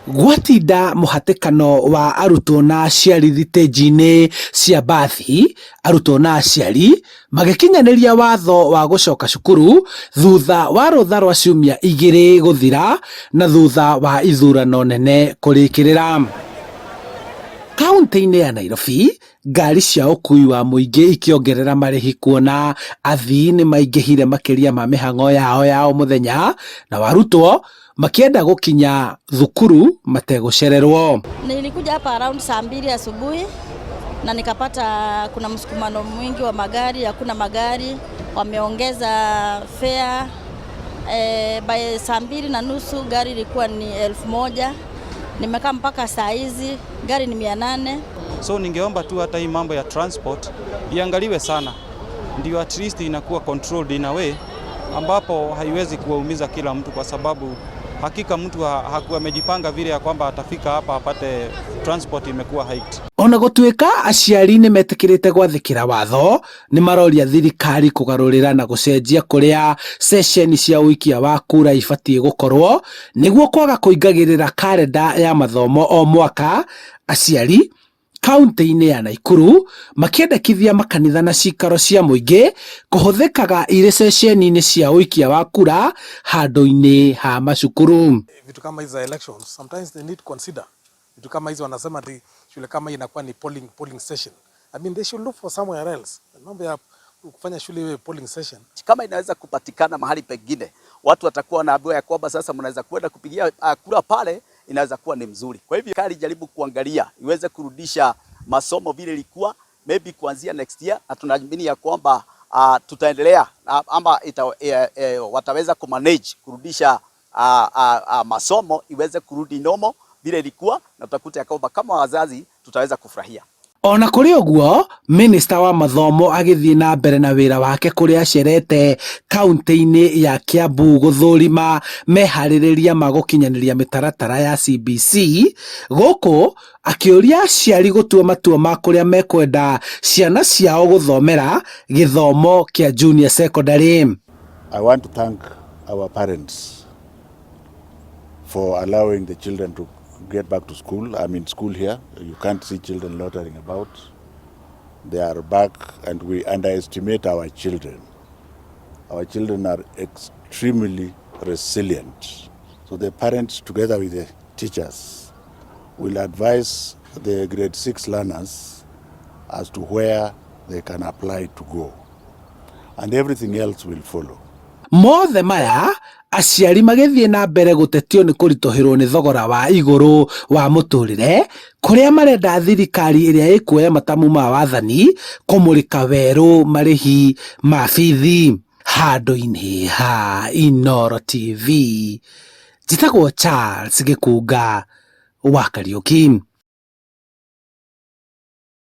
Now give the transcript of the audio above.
Gwatinda mũhatĩkano wa arutwo na aciari thitĩnji-inĩ cia bathi, arutwo na aciari magĩkinyanĩria watho wa gũcoka cukuru thutha wa rũtha rwa ciumia 2 gũthira na thutha wa ithurano nene kũrĩkĩrĩra. Kaunti-inĩ ya Nairobi, ngari cia ũkui wa mũingĩ ikiongerera marĩhi kuona athii nĩ maingĩhire makĩria ma mĩhang'o yao ya o mũthenya na arutwo makienda gũkinya thukuru mategũcererwo. Nilikuja hapa around saa 2 asubuhi na nikapata kuna msukumano mwingi wa magari, hakuna magari, wameongeza fare. By saa 2:30 gari ilikuwa ni 1000. Nimekaa mpaka saa hizi gari ni 800. So ningeomba tu hata hii mambo ya transport iangaliwe sana, ndio at least inakuwa controlled in a way ambapo haiwezi kuwaumiza kila mtu, kwa sababu hakika mtu hakuwa amejipanga vile ya kwamba atafika hapa apate transport imekuwa hiked. Ona gũtuĩka aciari nĩ metĩkĩrĩte gwathĩkĩra watho, nĩ maroria thirikari kũgarũrĩra na gũcenjia kũrĩa session cia ũikia wa kura ibatiĩ gũkorwo nĩguo kwaga kũingagĩrĩra kalenda ya mathomo o mwaka. Aciari kaunti-inĩ ya Nakuru makĩendekithia makanitha na cikaro cia mũingĩ kũhũthĩkaga irĩ session-inĩ cia ũikia wa kura handũ-inĩ ha macukuru. Vitu kama hizo elections sometimes they need to consider. Vitu kama hizo wanasema ati shule kama inakuwa ni polling session. I mean they should look for somewhere else. Mambo ya kufanya shule iwe polling session. Kama inaweza kupatikana mahali pengine, watu watakuwa wanaambiwa ya kwamba sasa mnaweza kwenda kupigia kura pale, inaweza kuwa ni mzuri. Kwa hivyo kali jaribu kuangalia iweze kurudisha masomo vile ilikuwa maybe kuanzia next year, na tunaamini ya kwamba tutaendelea ama wataweza kumanage kurudisha masomo iweze kurudi nomo vile ilikuwa, na tutakuta ya kwamba kama wazazi tutaweza kufurahia. Ona kũrĩ ũguo, minista wa mathomo agĩthiĩ na mbere na wĩra wake kũrĩa acerete kaunti-inĩ ya Kiambu gũthũrima meharĩrĩria ma gũkinyanĩria mĩtaratara ya CBC, gũkũ akĩũria aciari gũtua matua ma kũrĩa mekwenda ciana ciao gũthomera gĩthomo kĩa junior secondary. I want to thank our parents for allowing the children to get back to school. I'm in school here. You can't see children loitering about. They are back, and we underestimate our children. Our children are extremely resilient. So the parents, together with the teachers, will advise the grade 6 learners as to where they can apply to go. And everything else will follow. Mothe maya aciari magĩthiĩ na mbere gũtetio nĩ kũritũhĩrwo nĩ thogora wa igũrũ wa mũtũrĩre, kũrĩa marenda thirikari ĩrĩa ĩkuoya matamu ma wathani kũmũrĩka werũ marĩhi ma bithi. Handũ-inĩ ha Inooro TV, njĩtagwo Charles Gĩkunga wa Kariũki.